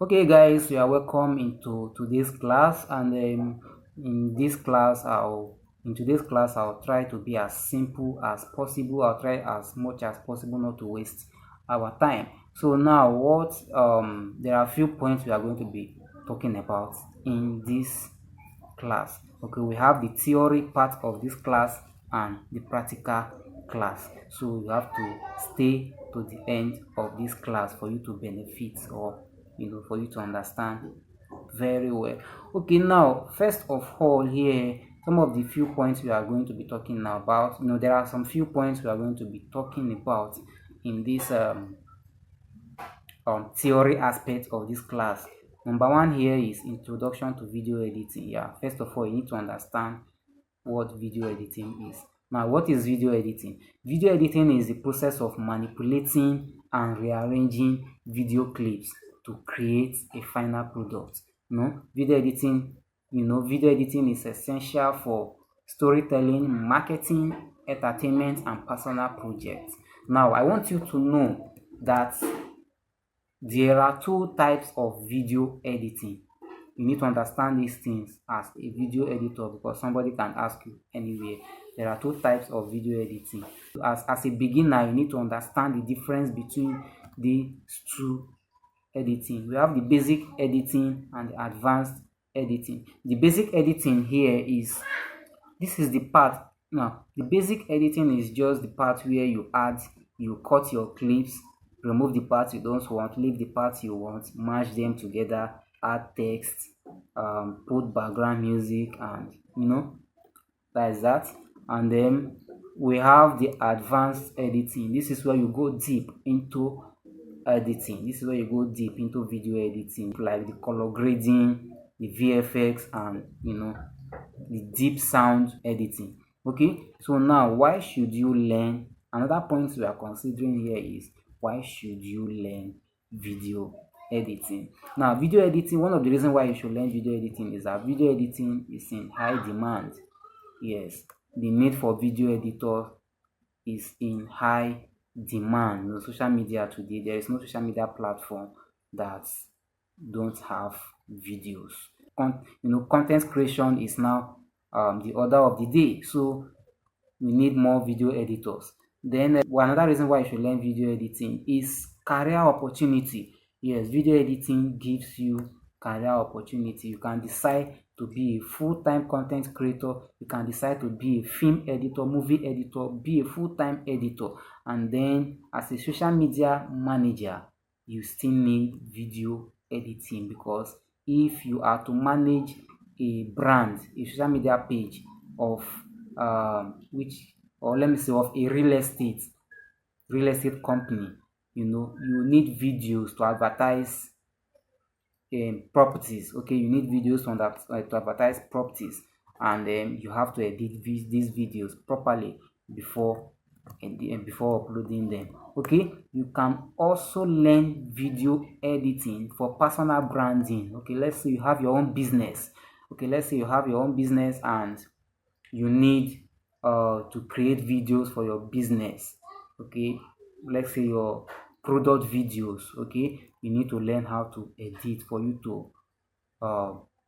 Okay guys, you are welcome into today's class, and in today's class I'll try to be as simple as possible. I'll try as much as possible not to waste our time. So now what there are a few points we are going to be talking about in this class. Okay, we have the theory part of this class and the practical class, so you have to stay to the end of this class for you to benefit, or for you to understand very well. Okay, now first of all, here some of the few points we are going to be talking about. There are some few points we are going to be talking about in this theory aspect of this class. Number one here is introduction to video editing. Yeah, first of all, you need to understand what video editing is. Now, what is video editing? Video editing is the process of manipulating and rearranging video clips to create a final product. Video editing is essential for storytelling, marketing, entertainment, and personal projects. Now, I want you to know that there are two types of video editing. You need to understand these things as a video editor, because somebody can ask you anywhere. There are two types of video editing. As a beginner, you need to understand the difference between these two editing. We have the basic editing and the advanced editing. The basic editing here is, this is the part. Now, the basic editing is just the part where you cut your clips, remove the parts you don't want, leave the parts you want, merge them together, add text, put background music, and that's that. And then we have the advanced editing. This is where you go deep into editing. This is where you go deep into video editing, like the color grading, the VFX, and the deep sound editing. Okay, so now why should you learn? Another point we are considering here is, why should you learn video editing? Now, video editing, one of the reasons why you should learn video editing is that video editing is in high demand. Yes, the need for video editor is in high demand. Social media today, there is no social media platform that don't have videos. Content creation is now the order of the day, so we need more video editors. Then another reason why you should learn video editing is career opportunity. Yes, video editing gives you career opportunity. You can decide to be a full-time content creator. You can decide to be a film editor, movie editor, be a full-time editor. And then as a social media manager, you still need video editing, because if you are to manage a brand, a social media page of of a real estate company, you need videos to advertise properties. Okay, you need videos to advertise properties, and then you have to edit these videos properly before uploading them. Okay, you can also learn video editing for personal branding. Okay, let's say you have your own business. And you need to create videos for your business. Okay, let's say your product videos. Okay, you need to learn how to edit for you to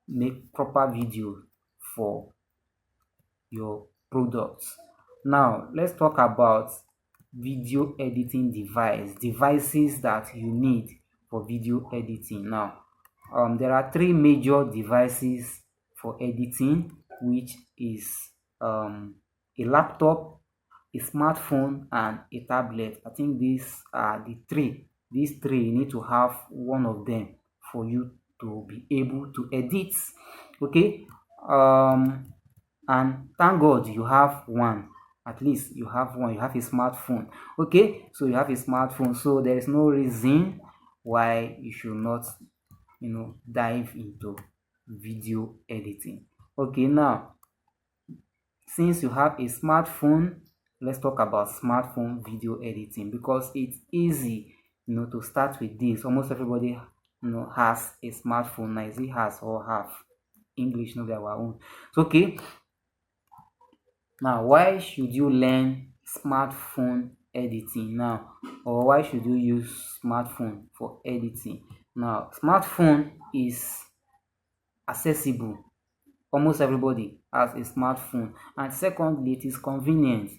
make proper videos for your products. Now let's talk about video editing devices that you need for video editing. Now there are three major devices for editing, which is a laptop, a smartphone, and a tablet. I think these are the three. These three, you need to have one of them for you to be able to edit. Okay, and thank God you have one. At least you have one. You have a smartphone. Okay, so you have a smartphone, so there is no reason why you should not dive into video editing. Okay, now since you have a smartphone, let's talk about smartphone video editing, because it's easy to start with this. Almost everybody has a smartphone. Now is it has or have? English, no be our own. So okay, now why should you learn smartphone editing now, or why should you use smartphone for editing? Now, smartphone is accessible. Almost everybody has a smartphone. And secondly, it is convenient.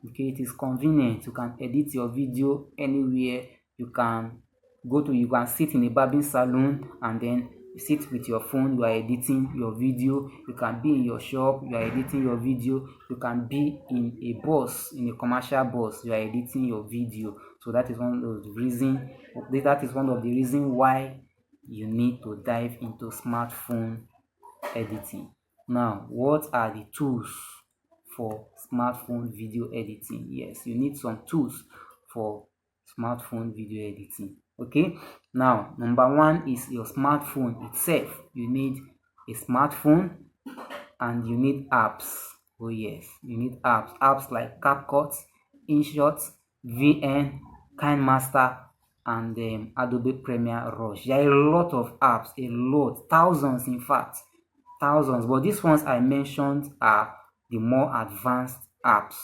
Okay, it is convenient. You can edit your video anywhere. You can sit in a barbing salon and then you sit with your phone, you are editing your video. You can be in your shop, you are editing your video. You can be in a bus, in a commercial bus, you are editing your video. So that is one of the reason why you need to dive into smartphone editing. Now, what are the tools for smartphone video editing? Yes, you need some tools for smartphone video editing. Okay, now number one is your smartphone itself. You need a smartphone and you need apps. Oh yes, you need apps like Capcut, InShot, VN, KineMaster, and Adobe Premiere Rush. There are a lot of apps, a lot, thousands in fact, thousands. But these ones I mentioned are the more advanced apps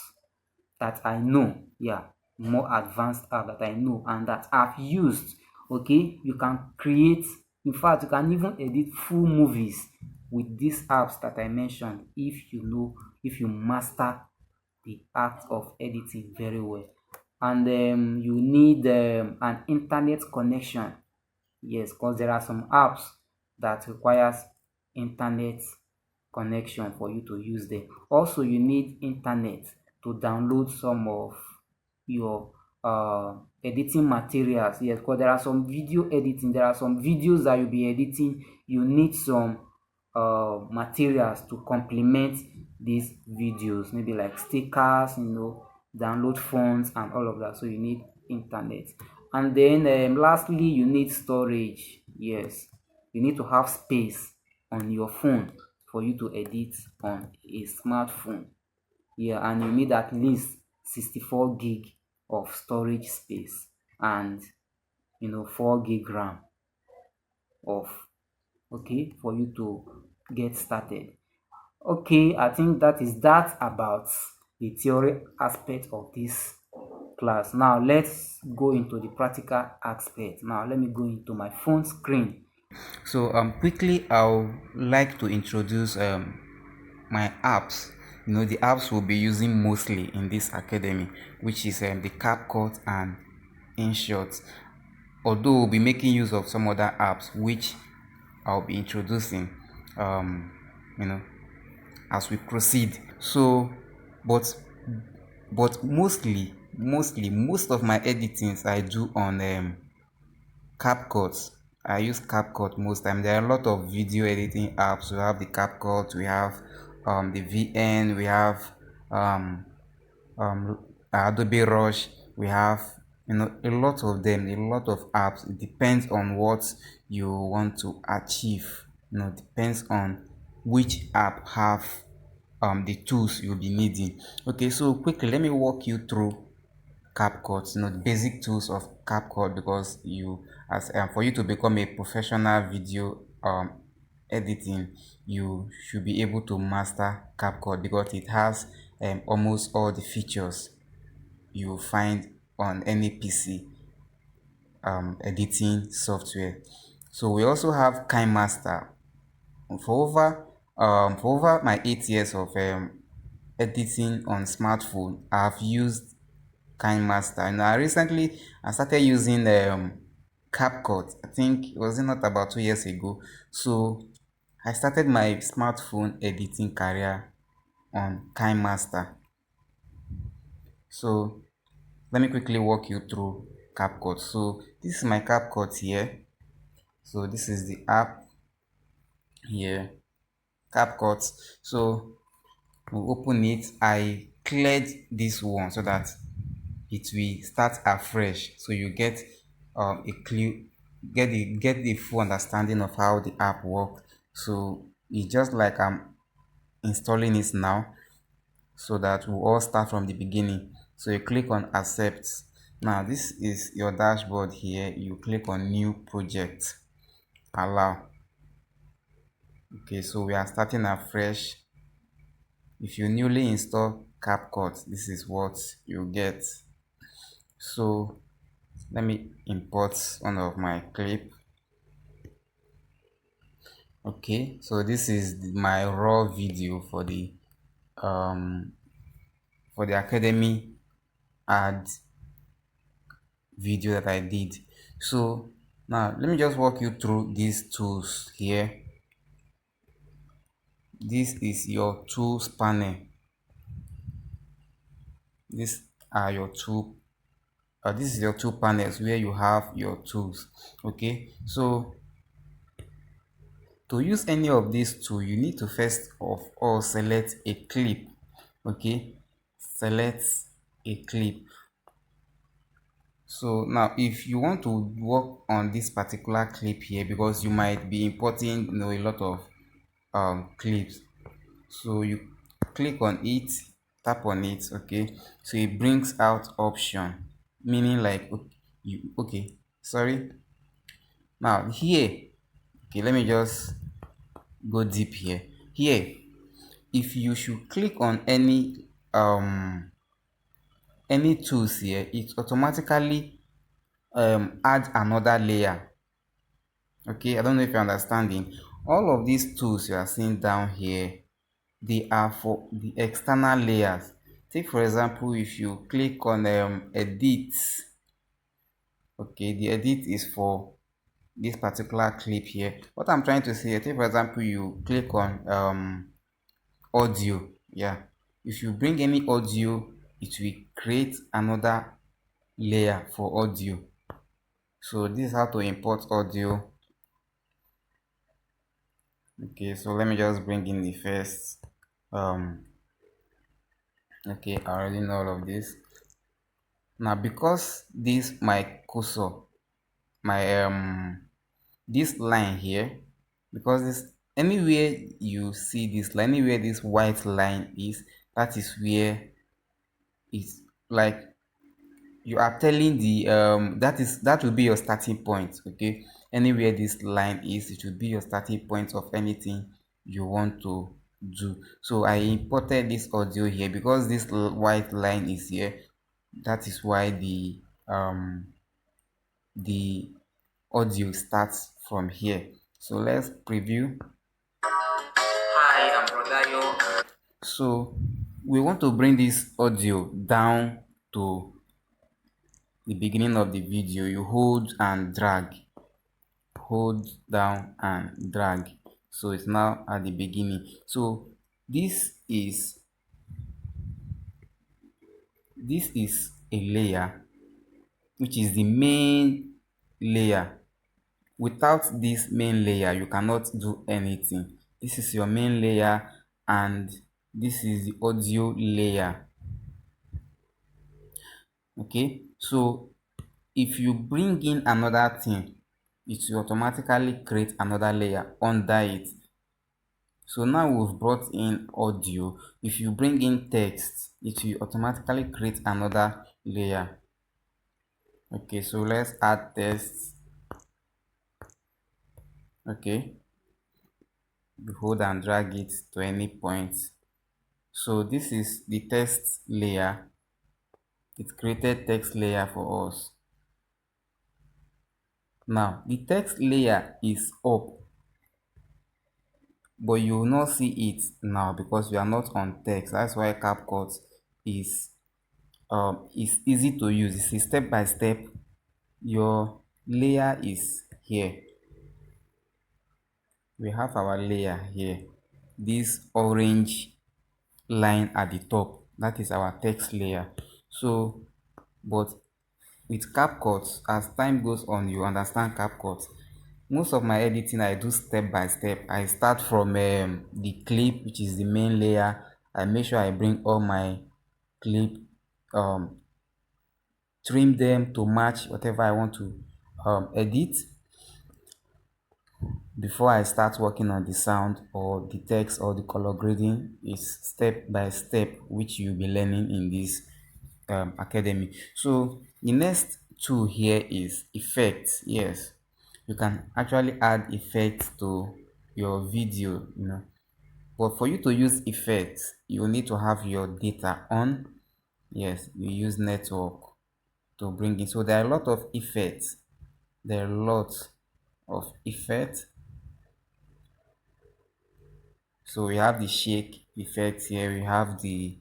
that I know. Yeah, more advanced app that I know and that I've used. Okay, you can create, in fact, you can even edit full movies with these apps that I mentioned if you master the art of editing very well. And you need an internet connection. Yes, because there are some apps that requires internet connection for you to use them. Also, you need internet to download some of your editing materials. Yes, because there are some video editing, there are some videos that you'll be editing. You need some materials to complement these videos, maybe like stickers, download fonts and all of that. So you need internet. And then lastly, you need storage. Yes, you need to have space on your phone for you to edit on a smartphone. Yeah, and you need at least 64 gig of storage space and 4 gig RAM of okay for you to get started. Okay, I think that is that about the theory aspect of this class. Now let's go into the practical aspect. Now let me go into my phone screen. So quickly I would like to introduce my apps. The apps we'll be using mostly in this academy, which is the Capcut and InShot. Although we'll be making use of some other apps which I'll be introducing you know as we proceed. So but mostly most of my editings I do on Capcut. I use Capcut most time. There are a lot of video editing apps. We have the Capcut, we have the VN, we have um, Adobe Rush, we have a lot of them, a lot of apps. It depends on what you want to achieve. Depends on which app have the tools you'll be needing. Okay, so quickly let me walk you through Capcut, the basic tools of Capcut, because for you to become a professional video editing, you should be able to master Capcut because it has almost all the features you find on any PC editing software. So we also have KineMaster. For over my 8 years of editing on smartphone, I've used KineMaster. I started using CapCut. I think it was not about 2 years ago. So I started my smartphone editing career on KineMaster. So let me quickly walk you through CapCut. So this is my CapCut here. So this is the app here, CapCut. So we open it. I cleared this one so that it will start afresh, so you get a clue, get the full understanding of how the app works. So it's just like I'm installing it now, so that we'll all start from the beginning. So you click on accept. Now this is your dashboard here. You click on new project, allow. Okay, so we are starting afresh. If you newly install CapCut, this is what you get. So Let me import one of my clip. Okay, so this is my raw video um for the academy ad video that I did. So now let me just walk you through these tools here. This is your tools panel. These are your two this is your two panels where you have your tools. Okay, so to use any of these two, you need to first of all select a clip. Okay, select a clip. So now if you want to work on this particular clip here, because you might be importing a lot of clips, so you click on it, tap on it. Okay, so it brings out option, meaning like sorry. Now here, okay, let me just go deep here. Here, if you should click on any tools here, it automatically add another layer. Okay, I don't know if you're understanding. All of these tools you are seeing down here, they are for the external layers. Take for example, if you click on edit, okay, the edit is for this particular clip here. What I'm trying to say, take for example, you click on audio. Yeah, if you bring any audio, it will create another layer for audio. So this is how to import audio. Okay, so let me just bring in the first okay, I already know all of this. Now because this my cursor, my this line here, because this anywhere you see this line, anywhere this white line is, that is where it's like you are telling the that will be your starting point. Okay, anywhere this line is, it will be your starting point of anything you want to do. So I imported this audio here because this white line is here. That is why the audio starts from here. So let's preview. Hi, I'm Rodayo. So we want to bring this audio down to the beginning of the video. You hold and drag, hold down and drag, so it's now at the beginning. So this is a layer, which is the main layer. Without this main layer, you cannot do anything. This is your main layer, and this is the audio layer. Okay, so if you bring in another thing, it will automatically create another layer under it. So now we've brought in audio. If you bring in text, it will automatically create another layer. Okay, so let's add text. Okay, we hold and drag it to any point. So this is the text layer. It created text layer for us. Now the text layer is up, but you will not see it now because we are not on text. That's why Capcut is easy to use. It's step by step. Your layer is here. We have our layer here. This orange line at the top, that is our text layer. So but with Capcut, as time goes on, you understand Capcut. Most of my editing I do step by step. I start from the clip, which is the main layer. I make sure I bring all my clip, trim them to match whatever I want to edit before I start working on the sound or the text or the color grading. Is step by step, which you'll be learning in this academy. So the next tool here is effects. Yes, you can actually add effects to your video, but for you to use effects, you need to have your data on. Yes, you use network to bring in. So there are a lot of effects. There are a lot of effects. So we have the shake effect here. We have the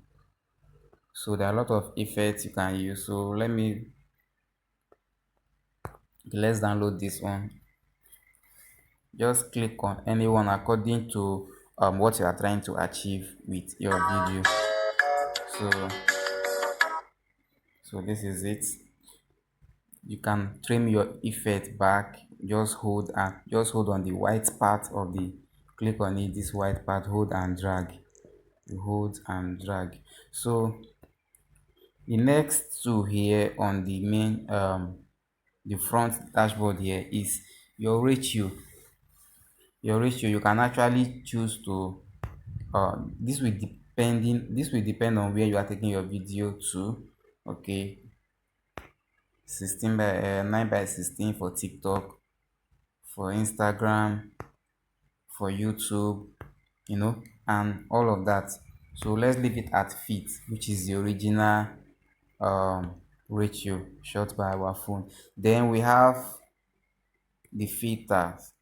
so there are a lot of effects you can use. So let's download this one. Just click on anyone according to what you are trying to achieve with your video. So this is it. You can trim your effect back. Just hold on the white part of the click on it, this white part, hold and drag. You hold and drag. So the next two here on the main the front dashboard here is your ratio. You can actually choose to this will depend on where you are taking your video to. Okay, 9 by 16 for TikTok, for Instagram, for YouTube, and all of that. So let's leave it at feet, which is the original ratio shot by our phone. Then we have the filters.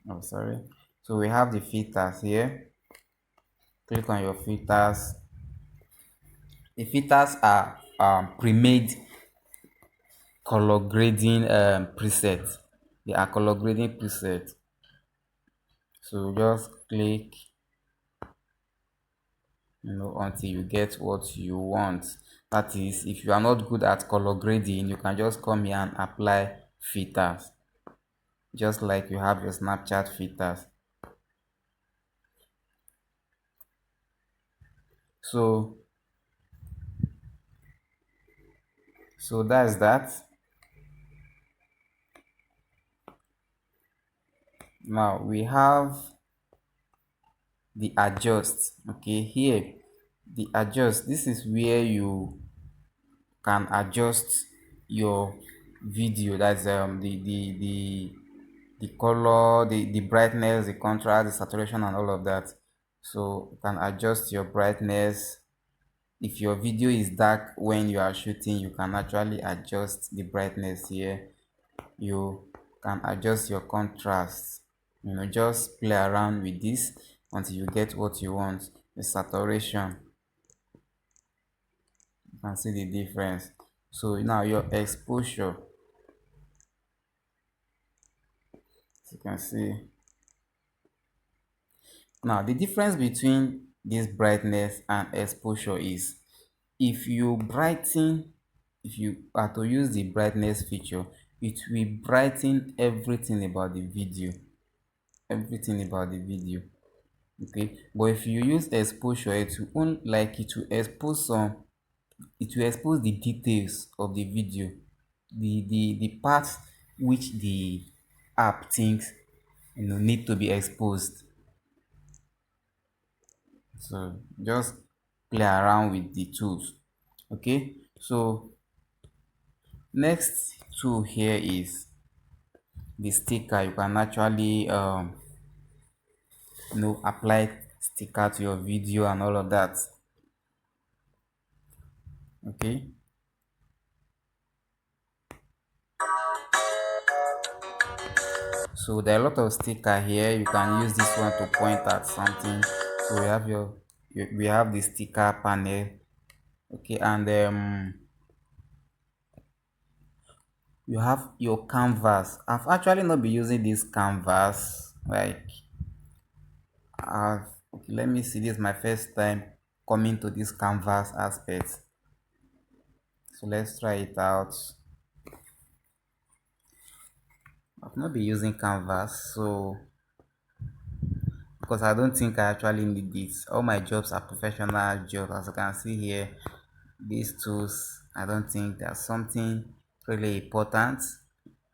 Oh, sorry. So we have the filters here. Click on your filters. The filters are pre-made color grading presets. They are color grading presets. So just click, until you get what you want. That is, if you are not good at color grading, you can just come here and apply filters, just like you have your Snapchat filters. So that's that. Now we have the adjust. Okay, here the adjust, this is where you can adjust your video. That's the color, the brightness, the contrast, the saturation, and all of that. So you can adjust your brightness. If your video is dark when you are shooting, you can actually adjust the brightness here. You can adjust your contrast. Just play around with this until you get what you want. The saturation, you can see the difference. So now your exposure, as you can see. Now the difference between this brightness and exposure is, if you are to use the brightness feature, it will brighten everything about the video. Okay, but if you use exposure, it will expose the details of the video, the parts which the app thinks need to be exposed. So just play around with the tools. Okay, so next tool here is the sticker. You can actually apply sticker to your video and all of that. Okay, so there are a lot of sticker here. You can use this one to point at something. So we have the sticker panel. Okay, and you have your canvas. I've actually not been using this canvas. Okay, let me see. This is my first time coming to this canvas aspect. So let's try it out. I've not been using canvas, so because I don't think I actually need this. All my jobs are professional jobs. As you can see here, these tools, I don't think there's something really important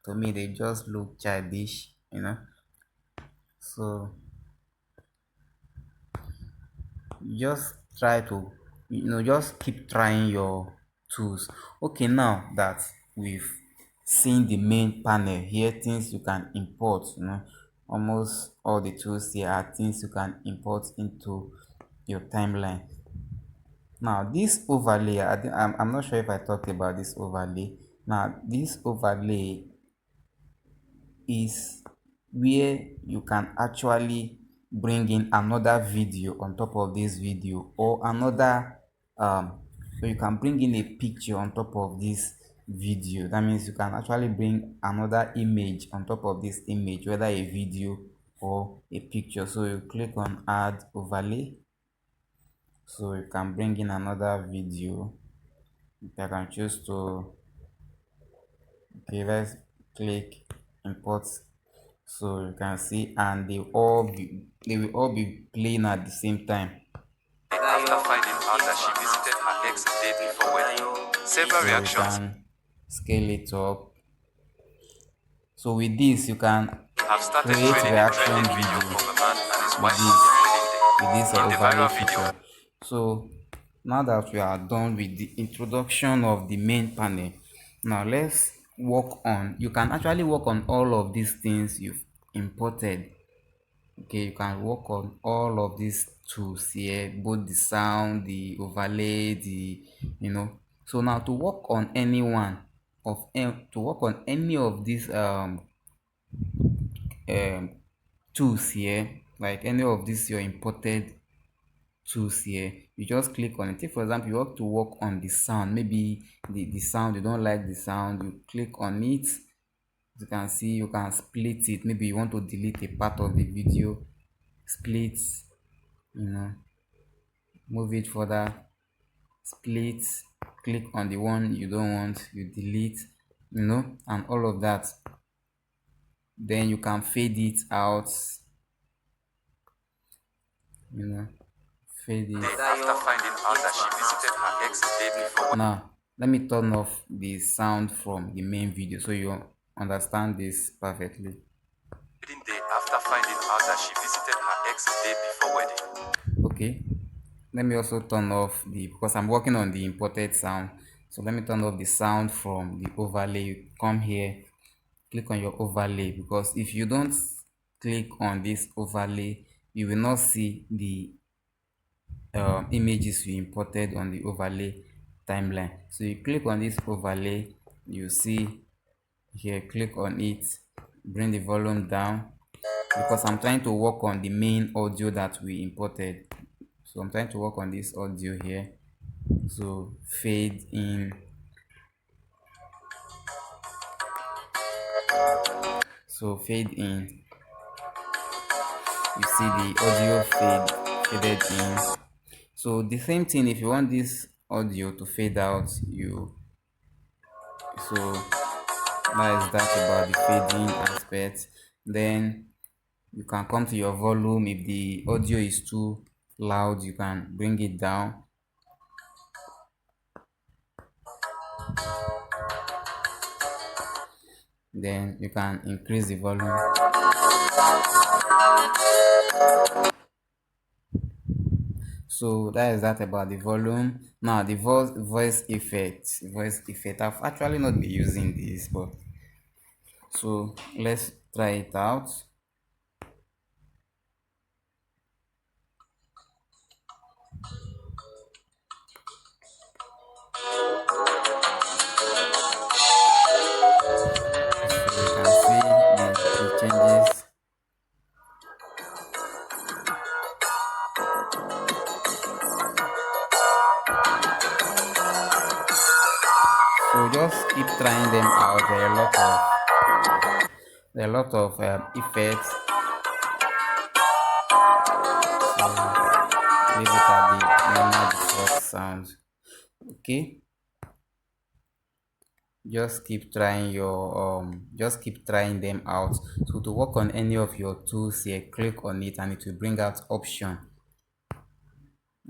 to me. They just look childish. So just try to just keep trying your tools. Okay, now that we've seen the main panel here, things you can import, almost all the tools here are things you can import into your timeline. Now this overlay, I'm not sure if I talked about this overlay. Now this overlay is where you can actually bring in another video on top of this video, or another so you can bring in a picture on top of this video. That means you can actually bring another image on top of this image, whether a video or a picture. So you click on add overlay, so you can bring in another video. I can choose to, okay, let's click import. So you can see, and they will all be playing at the same time. After finding out that she visited her ex the day before wedding, several So you reactions can scale it up. So with this you can have started create training a reaction trending video video from a man and his with wife on their wedding day. this In the overlay viral video, feature. So now that we are done with the introduction of the main panel, now let's work on, you can actually work on all of these things you've imported. Okay, you can work on all of these tools here, both the sound, the overlay, the, so now to work on any one of to work on any of these um tools here, like any of these your imported tools here, you just click on it. Take for example, you want to work on the sound, maybe the sound, you don't like the sound, you click on it. You can see you can split it. Maybe you want to delete a part of the video, split, move it further, split, click on the one you don't want, you delete, and all of that. Then you can fade it out, you know fade it. after finding out that she visited her ex the day before Now let me turn off the sound from the main video so you understand this perfectly. wedding day, after finding out that she visited her ex the day before wedding. Okay, let me also turn off the, because I'm working on the imported sound, so let me turn off the sound from the overlay. You come here, click on your overlay, because if you don't click on this overlay, you will not see the images you imported on the overlay timeline. So you click on this overlay, you see here, click on it, bring the volume down, because I'm trying to work on the main audio that we imported. So I'm trying to work on this audio here. So fade in, so fade in, you see the audio faded in. So the same thing, if you want this audio to fade out, so that is that about the fading aspect. Then you can come to your volume. If the audio is too loud, you can bring it down. Then you can increase the volume. So that is that about the volume. Now the voice effect, I've actually not been using this, but so let's try it out. So you can see the changes. So just keep trying them out. There are a lot of effects. So leave it at the normal default sound. Okay. Just keep trying them out. So to work on any of your tools here, click on it and it will bring out option.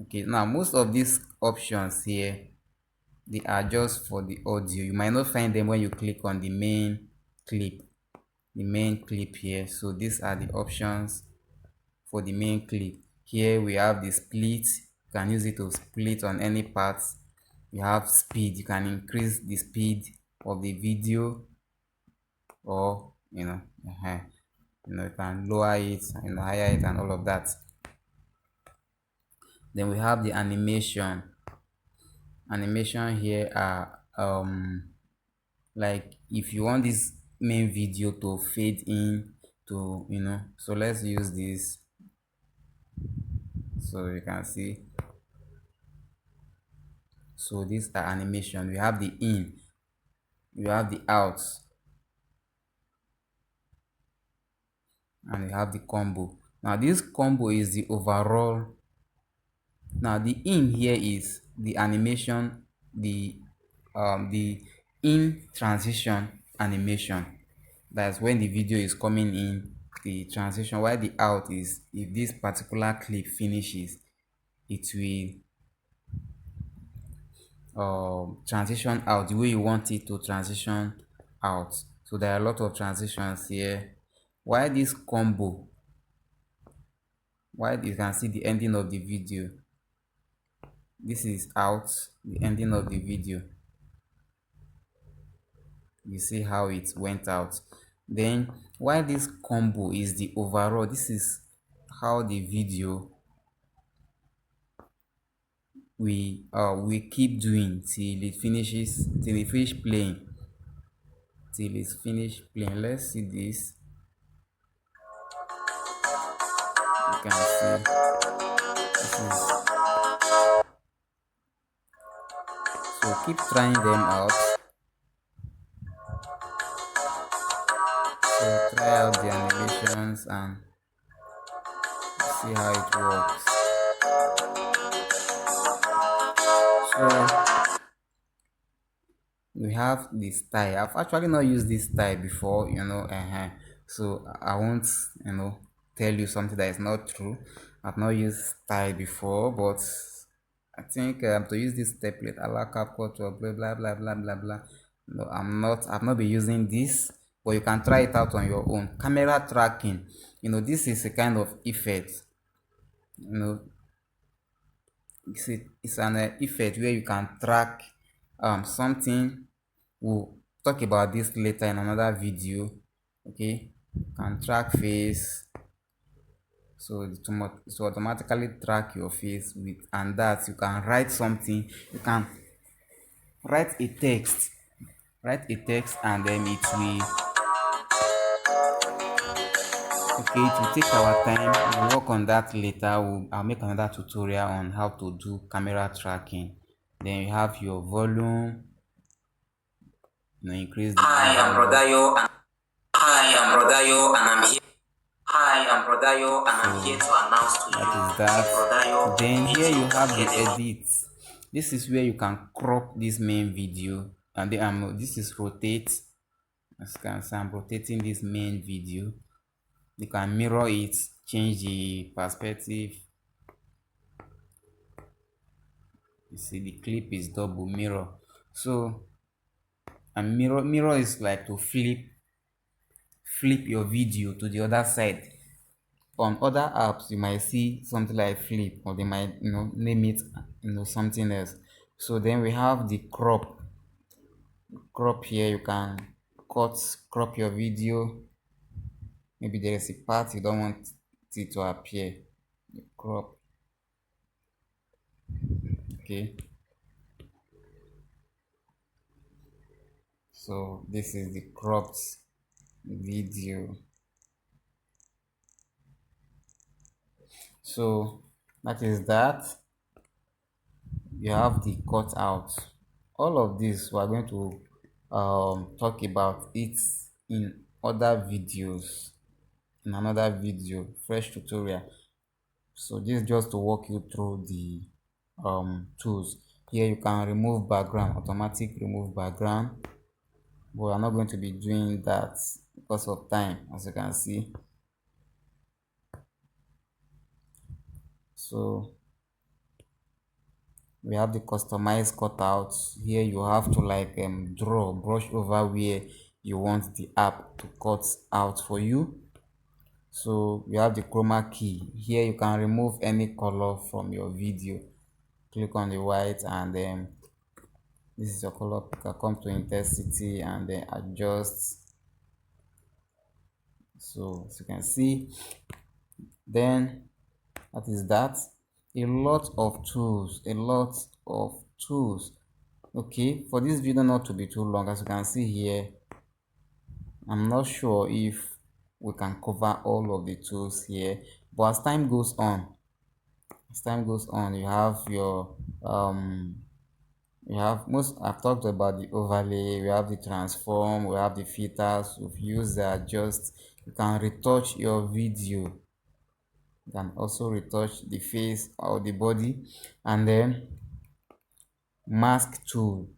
Okay, now most of these options here, they are just for the audio. You might not find them when you click on the main clip here. So these are the options for the main clip. Here we have the split. You can use it to split on any parts. You have speed. You can increase the speed of the video, or you can lower it and higher it and all of that. Then we have the animation here are like if you want this main video to fade in to, so let's use this. So you can see, so these are animation. We have the in, we have the out, and we have the combo. Now this combo is the overall. Now the in here is the animation, the in transition animation. That's when the video is coming in, the transition, while the out is if this particular clip finishes, it will transition out the way you want it to transition out. So there are a lot of transitions here. While this combo, while you can see the ending of the video, this is out, the ending of the video, you see how it went out. Then while this combo is the overall, this is how the video we keep doing till it finishes, till it finish playing, till it's finished playing. Let's see this. You can see this is, so keep trying them out. So try out the animations and see how it works. So we have the style. I've actually not used this style before, so I won't, tell you something that is not true. I've not used style before, but I think to use this template, allow Capcut or blah blah blah blah blah blah. No, I've not been using this, but you can try it out on your own. Camera tracking, this is a kind of effect. It's an effect where you can track something. We'll talk about this later in another video. Okay, can track face, so to automatically track your face with, and that you can write something. You can write a text, and then it will, okay, it will take our time. We'll work on that later. I'll make another tutorial on how to do camera tracking. Then you have your volume, increase the Hi, I'm volume. Rodayo, and I'm here. Hi, I'm Rodayo, and I'm here to announce to you That is that. Rodayo. Then here you have the Academy. edits. This is where you can crop this main video, and then this is rotate. As you can see, I'm rotating this main video. You can mirror it, change the perspective. You see the clip is double mirror. So, and mirror is like to flip your video to the other side. On other apps you might see something like flip, or they might name it something else. So then we have the crop here. You can crop your video. Maybe there is a part you don't want it to appear, you crop. Okay, so this is the cropped video. So that is that. You have the cutout. All of this we are going to talk about it in other videos, in another video, fresh tutorial. So this is just to walk you through the tools. Here you can remove background, automatic remove background, but I'm not going to be doing that because of time, as you can see. So we have the customized cutouts. Here you have to like brush over where you want the app to cut out for you. So we have the chroma key. Here you can remove any color from your video. Click on the white, and then this is your color picker. Come to intensity and then adjust. So as you can see, then that is that. A lot of tools Okay, for this video not to be too long, as you can see here, I'm not sure if we can cover all of the tools here, but as time goes on, you have your we have most I've talked about the overlay, we have the transform, we have the filters, we've used the adjust. You can retouch your video, you can also retouch the face or the body, and then mask tool.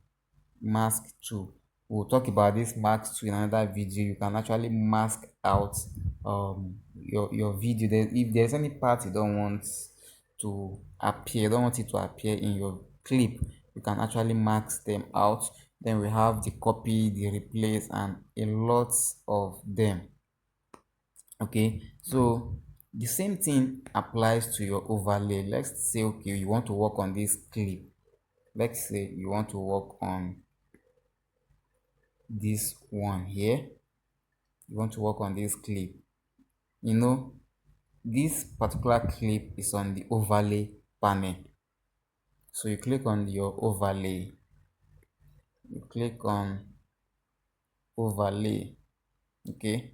We'll talk about this mask tool in another video. You can actually mask out your video. If there's any part you don't want to appear, don't want it to appear in your clip, you can actually mask them out. Then we have the copy, the replace, and a lot of them. Okay, so the same thing applies to your overlay. Let's say, okay, you want to work on this clip. Let's say you want to work on this one here. You want to work on this clip. This particular clip is on the overlay panel. So you click on your overlay. You click on overlay. Okay.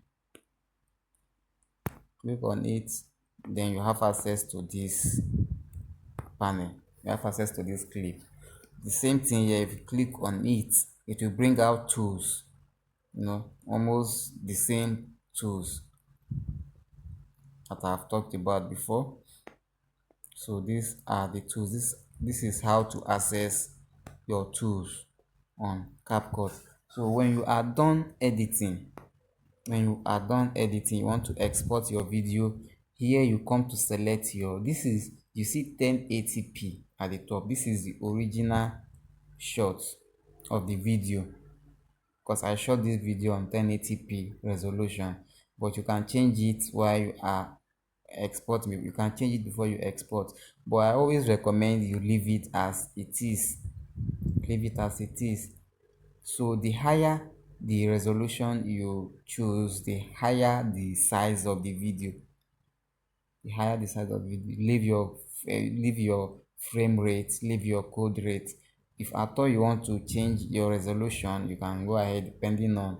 Click on it. Then you have access to this panel. You have access to this clip. The same thing here, if you click on it, it will bring out tools. Almost the same tools that I've talked about before. So these are the tools. This is how to access your tools on Capcut. So when you are done editing, you want to export your video. Here you come to select you see 1080p at the top. This is the original shot of the video, because I shot this video on 1080p resolution, but you can change it while you are exporting. You can change it before you export, but I always recommend you leave it as it is. So the higher the resolution you choose, the higher the size of the video. Leave your frame rate, leave your code rate. If at all you want to change your resolution, you can go ahead depending on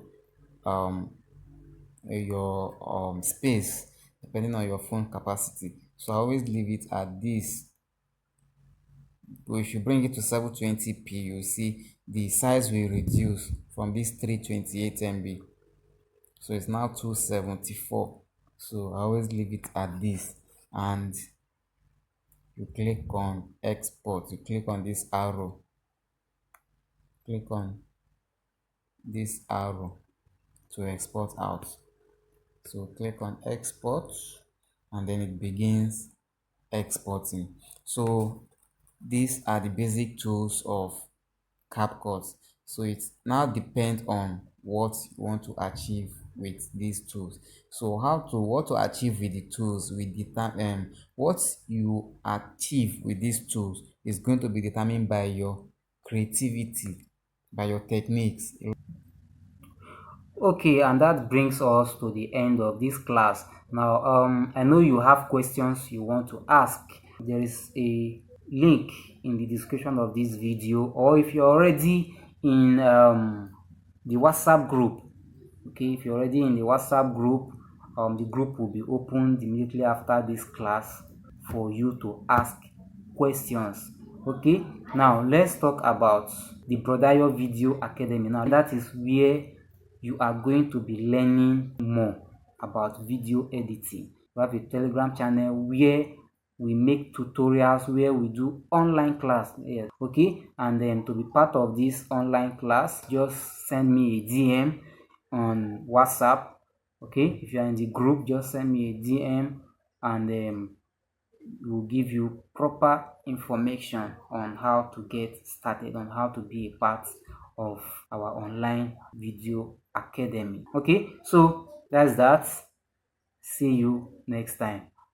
your space, depending on your phone capacity. So I always leave it at this. But if you bring it to 720p, you see the size will reduce from this 328 MB, so it's now 274. So I always leave it at this, and you click on export. You click on this arrow, to export out. So click on export, and then it begins exporting. So these are the basic tools of Capcut. So it now depends on what you want to achieve with these tools. So what to achieve with the tools what you achieve with these tools is going to be determined by your creativity, by your techniques. Okay, and that brings us to the end of this class. Now, I know you have questions you want to ask. There is a link in the description of this video, or if you're already in the WhatsApp group, okay, if you're already in the WhatsApp group, the group will be opened immediately after this class for you to ask questions. Okay, now let's talk about the Brodayo Video Academy. Now that is where you are going to be learning more about video editing. We have a Telegram channel where we make tutorials, where we do online class. Yes, okay, and then to be part of this online class, just send me a DM on WhatsApp. Okay, if you are in the group, just send me a DM, and we'll give you proper information on how to get started, on how to be a part of our online video academy. Okay, so that's that. See you next time.